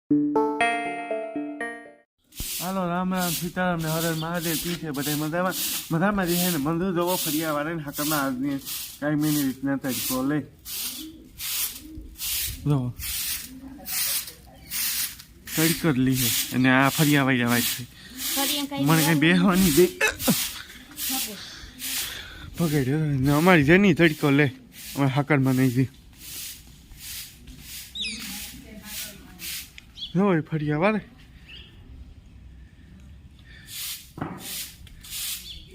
હાલો રામ રામ સીતારામ ને હરે મહાદેવ કી છે બધા મજામાં રહે ને મંદિર જવો ફરિયા વાળે ને હાકરના આજની કાંઈ મહિની રીતના તરીકો લે જો તડકર લી છે અને આ ફરિયા વાઈ જવાય છે મને કઈ બેહવાની દે પકડ્યો ને અમારી જેની તડકો લે અમારે હાકરમાં નહીં દી જો ફરિયા વાળે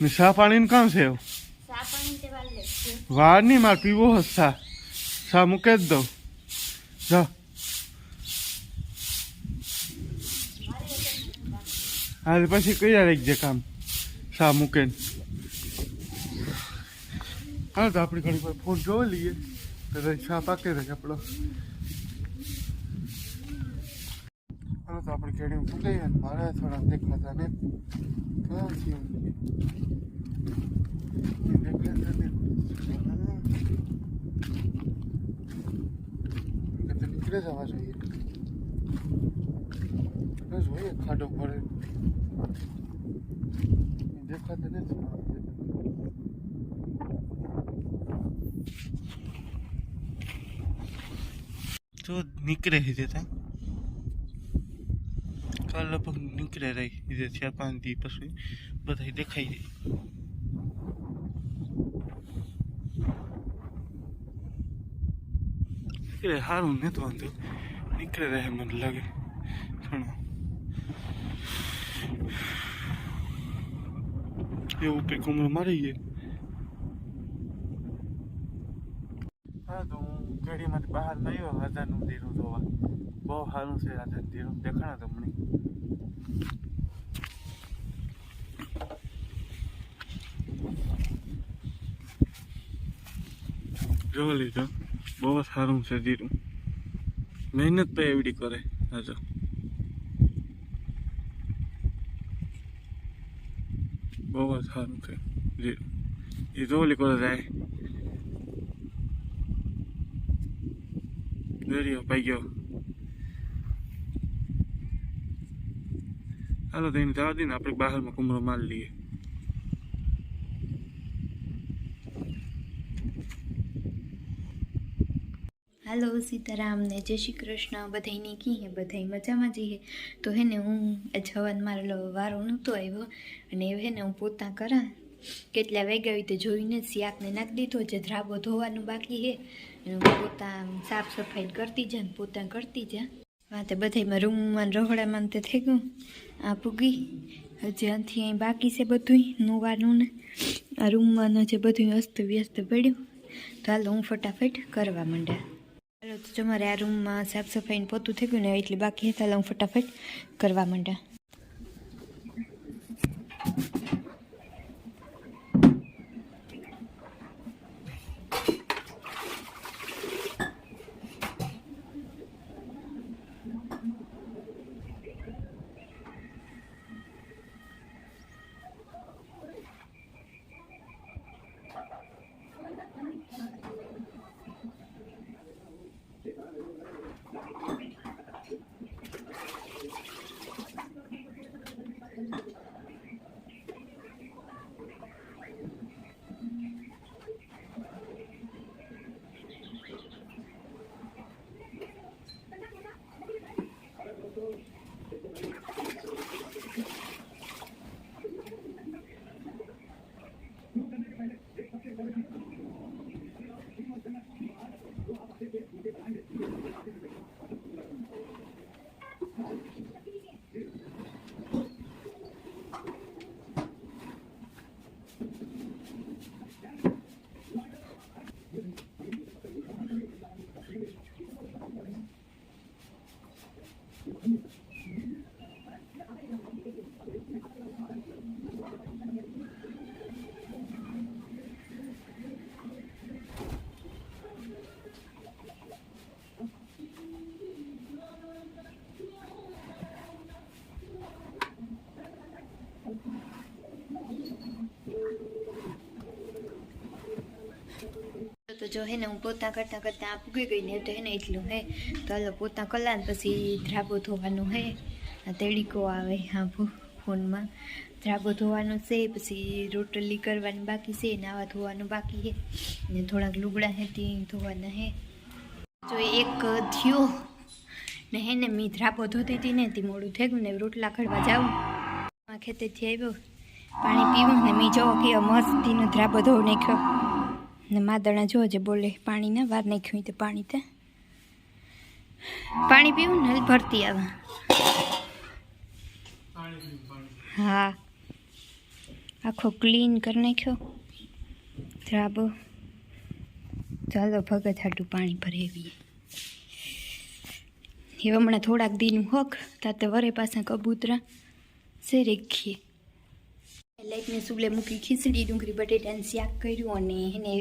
ને સા પાણી કામ છે વાર નહીં મારે પીવો હસ સા મૂકે જ દઉં જા હાલ પછી કયા રાખજે કામ સા મૂકે હા તો આપણે ઘણી વાર ફોન જોઈ લઈએ તો સા પાકે રહે આપણો હાલો તો આપણે કેડી મૂકી ને મારે થોડા દેખાતા ને ક્યાં થયું નીકળે જવા જોઈએ જોઈએ ખાડો પડે દેખાતા નથી તો નીકળે છે ત્યાં કાલ લગભગ નીકળે રહી 4-5 દી પછી બધા દેખાઈ જાય સારું નથી વાંધો નીકળે રહે મને લાગે ઘણું એવું કંઈક હમણાં મારી ગયે હા તો હું ગાડીમાંથી બહાર લાવ્યો રાધાનું દેરું જોવા બહુ સારું છે રાધાનું દેરું દેખાણા તમને જોવા લીધો બહુ સારું છે ધીરું મહેનત તો એવડી કરે હાજો બહુ સારું છે ધીરું એ જોલી કરે જાય દરિયો પાઈ ગયો હાલો તો એને જવા દઈએ ને આપણે બહારમાં કુમરો મારી લઈએ હાલો સીતારામ ને જય શ્રી કૃષ્ણ બધાની કી હે બધા મજામાં જઈએ તો હે ને હું જવાન મારો વારો નહોતો આવ્યો અને હે ને હું પોતા કરા કેટલા વાગ્યા હોય તે જોઈને જ શાકને નાખી દીધો જે ધ્રાબો ધોવાનું બાકી હે પોતા સાફ સફાઈ કરતી જા ને પોતા કરતી જા વાતે બધામાં રૂમમાં રહોડામાં તે થઈ ગયું આ પૂગી હજી અહીંથી અહીં બાકી છે બધું નોવાનું ને આ રૂમમાં જે બધું અસ્ત વ્યસ્ત પડ્યું તો હાલ હું ફટાફટ કરવા માંડ્યા ચાલો તો તમારે આ રૂમમાં સાફ સફાઈને પોતું થઈ ગયું ને એટલે બાકી હતા હું ફટાફટ કરવા માંડ્યા જો હે ને હું પોતા કરતાં કરતાં આ પૂગી ગઈ ને તો હે ને એટલું હે તો હાલો પોતા કલા ને પછી ધ્રાબો ધોવાનું હે આ તેડીકો આવે હા ફોનમાં ધ્રાબો ધોવાનો છે પછી રોટલી કરવાની બાકી છે નાવા ધોવાનું બાકી હે ને થોડાક લુગડા હે તે ધોવાના હે જો એક થયો ને હે ને મેં ધ્રાબો ધોતી હતી ને તે મોડું થઈ ગયું ને રોટલા ખડવા જાઉં આ ખેતેથી આવ્યો પાણી પીવું ને મેં જો કે મસ્તીનો ધ્રાબો ધોઈ નાખ્યો ને માદણા જો જે બોલે પાણી ના વાર નાખ્યું તો પાણી તે પાણી પીવું ને ભરતી આવે હા આખો ક્લીન કરી નાખ્યો ધ્રાબો ચાલો ભગત હાટું પાણી ભરેવીએ હવે હમણાં થોડાક દીનું હક તાતે વરે પાછા કબૂતરા છે રેખીએ લાઈટને સુલે મૂકી ખીચડી ડુંગળી બટેટાનું શાક કર્યું અને એને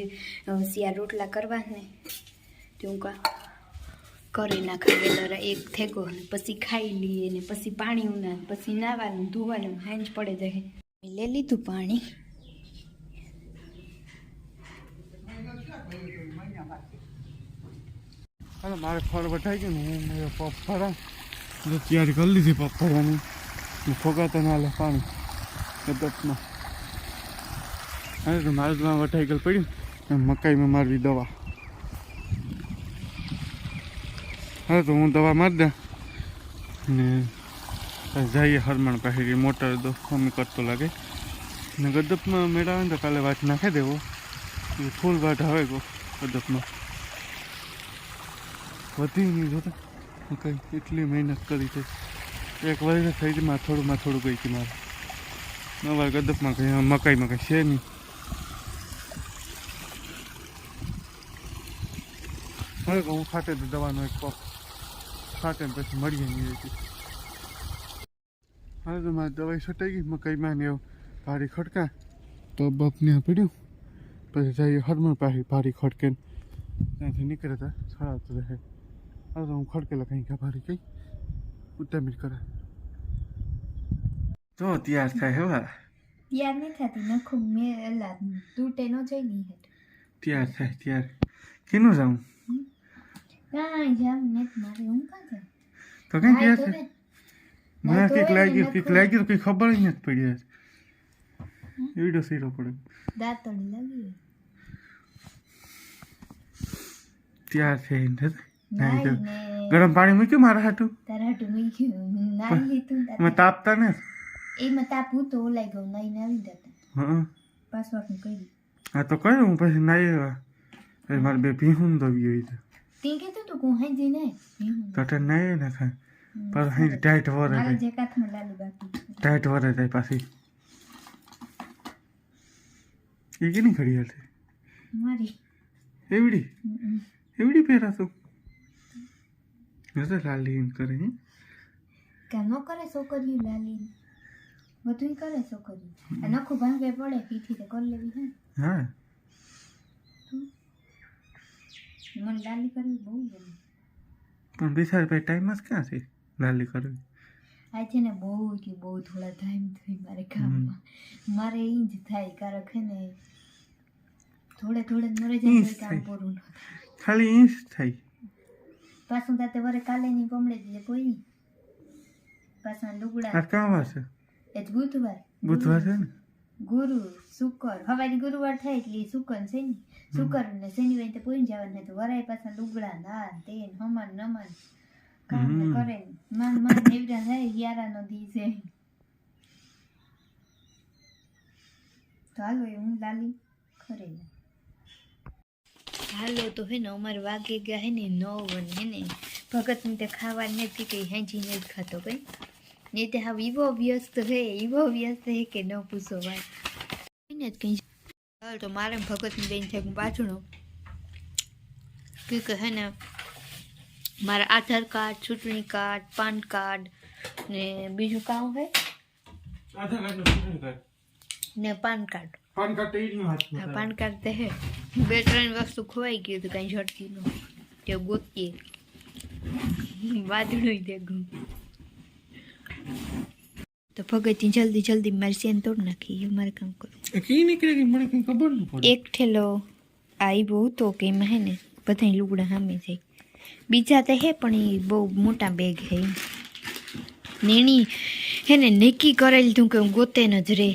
શિયાળ રોટલા કરવા ને તે હું કરી નાખા વેલરા એક થેગો ને પછી ખાઈ લઈએ ને પછી પાણી ઉના પછી નાવાનું ધોવાનું હાંજ પડે જાય લઈ લીધું પાણી અરે મારે ફળ વટાઈ ગયું ને હું પપ ફળા તૈયારી કરી લીધી પપ ફળવાની ફોગાતા ના લે પાણી કદપમાં અરે તો મારે તો વટાઈ ગયેલ પડ્યું મકાઈમાં મારવી દવા હા તો હું દવા મારી દે ને જઈએ હરમણ પાસે મોટર દો મમ્મી કરતો લાગે ને ગદપમાં મેળાવે ને તો કાલે વાત નાખી દેવો ફૂલ વાટ આવે ગો ગદપમાં વધી નહીં જોતા કંઈ એટલી મહેનત કરી છે એક વર્ષ થઈ ગઈ થોડું ગઈ હતી મારે નવા ગદપમાં કંઈ મકાઈમાં કંઈ છે નહીં હવે હું ફાટે તો દવાનો એક પપ ફાટે ને પછી મળીએ નહીં હતી હવે તો મારી દવાઈ છટાઈ ગઈ મકાઈમાં ને એવું ભારી ખડકા તો બપને પડ્યું પછી જઈએ હરમણ પાસે ભારી ખડકે ત્યાંથી નીકળે હતા છડાવતો રહે હવે તો હું ખડકેલા કંઈ કા ભારી કંઈ ઉતામીર કરે તો તૈયાર થાય હવે તૈયાર નહીં થતી નખું મેં તૂટે ન જઈ નહીં તૈયાર થાય તૈયાર કેનું જાઉં કાંઈ જામ નથી મારે હું કાં જાય તો કંઈ તૈયાર થાય મને કંઈક લાગ્યું કંઈ ખબર જ નથી પડી યાર એવડો સીરો પડે દાંતણ લાગી તૈયાર થઈ ગરમ પાણી મૂક્યું મારા હાટું તારા હાટું મૂક્યું નાઈ લીધું મેં તાપતા ને એમાં તાપું તો ઓલાઈ ગયું નાઈને આવી જતા હા પાસવાકનું કરી હા તો કયું હું પછી નાઈ આવ્યા મારે બે ભીહું દવી હોય છે તે કીધું તું હું હાઈ જઈને તો નાઈ ને ખાય પર અહીં ટાઈટ વરે મારા જે કાથમાં લાલી બાકી ટાઈટ વરે જાય પાછી એ કેની ઘડિયાળ છે મારી એવડી પહેરા તું લાલી એમ કરે હે કેમ ન કરે છોકરીઓ લાલી બધું કરે છોકરીઓ નખું ભાંગે પડે પીઠી તો કરી લેવી હે હા મને લાલી કરવી બહુ ગમે પણ બિચાર ભાઈ ટાઈમ જ ક્યાં છે લાલી કરવી આ છે ને બહુ થોડા ટાઈમ થઈ મારે કામમાં મારે એ જ થાય કારણ કે ને થોડે મરે જાય કામ પૂરું ન થાય ખાલી ઇંચ થાય પાછું તાતે વરે કાલે ની પમડે દીધે કોઈ પાછા લુગડા આ કામ હશે એ બુધવાર છે ને ગુરુ શુક્ર હવારી ગુરુવાર થાય એટલે શુક્ર શનિ શુક્ર ને શનિવાર તો પોઈ જવાનું તો વરાય પાછા લુગડા ના તેન હમન નમન કામ કરે માન એવડા થાય યારાનો દી છે તો હાલો એ હું લાલી ખરે હાલો તો હે ને અમારે વાગે ગયા હે ને 9 હે ને ભગત ને ખાવા નથી કઈ હેંજી નથી ખાતો કઈ ને તે હા એવો વ્યસ્ત હે કે ન પૂછો વાત ને કઈ હાલ તો મારે ભગત ની બેન થાય પાછું કે હે ને મારા આધાર કાર્ડ ચૂંટણી કાર્ડ પાન કાર્ડ ને બીજું કામ હે આધાર કાર્ડ ને PAN card PAN card PAN card તો હે 2-3 વસ્તુ ખોવાઈ ગયું તો કઈ ઝડતી ન તે ગોતીએ વાદળું દેખું તો ભગત જલ્દી મારી સેન તોડ નાખી મારે કામ કરું કી નીકળે મને કઈ ખબર ન પડે એક ઠેલો આવ્યો તો કે એમાં હે ને બધા લુગડા સામે જાય બીજા તો હે પણ એ બહુ મોટા બેગ હે નેણી હે ને નક્કી કરેલું તું કે હું ગોતે ન જ રે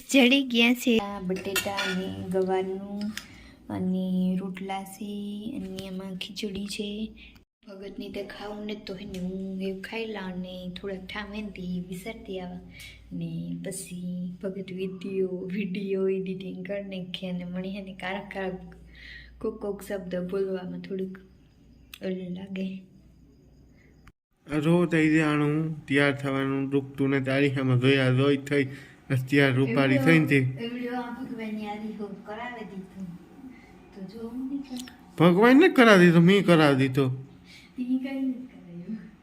જડી ગયા છે બટેટા અને ગવારનું અને રોટલા છે અને એમાં ખીચડી છે ભગતની તે ખાવું ને તો હે ને હું એ ખાઈ લા અને થોડાક ઠામેનથી વિસરતી આવા ને પછી ભગત વિડીયો એડિટિંગ કરી નાખી અને મને હે ને કારક કોક શબ્દ બોલવામાં થોડુંક ઓલું લાગે રોજ થઈ જવાનું તૈયાર થવાનું રૂકતું ને તારી સામે જોયા રોજ થઈ તૈયાર રૂપારી થઈને તે ભગવાન ને કરાવી દીધો મેં કરાવી દીધો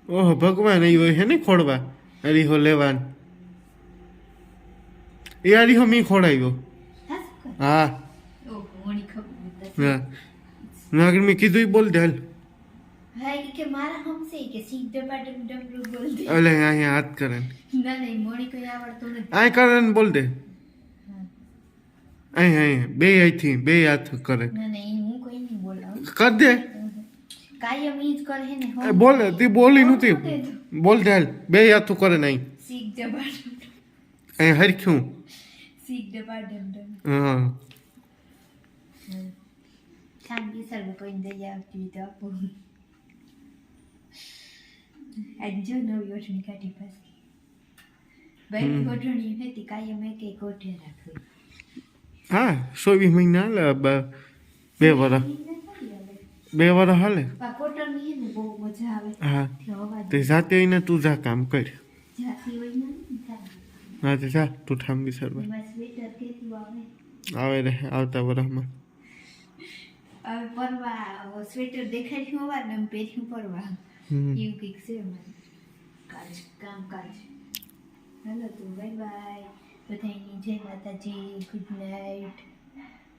ઓહો ભગવાન એ હોય હે ને ખોડવા અરીહો લેવાન એ અરીહો મેં ખોડાવ્યો હા નાગર મેં કીધું બોલ દે હાલ અલે અહીંયા હાથ કરે આ કરે ને બોલ દે અહીંયા બે અહીંથી બે હાથ કરે કર દે બોલ તે બોલી નથી બોલ દે હાલ બે હાથ કરે ને અહીં હરખ્યું હા જો નવી ઓઢણી કાઢી પાછી ભાઈ ઓઢણી હતી કાયમ એક ઓઢે રાખવી હા 24 મહિના હાલે બે વરસ હાલે કોટન ની ને બહુ મજા આવે હા તે જાતે ને તું જા કામ કર જાતી હોય ને હા તે જા તું ઠામવી સરવા સ્વેટર કેટલું આવે આવે રે આવતા વરસમાં પરવા સ્વેટર દેખાડ્યું હોવા ને પહેર્યું પરવા એવું કંઈક છે કામકાજ હાલો તો બાય બાય બધાની જય માતાજી ગુડ નાઇટ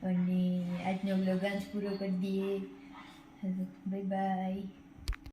અને આજનો બ્લોગ પૂરો કરી દઈએ બાય બાય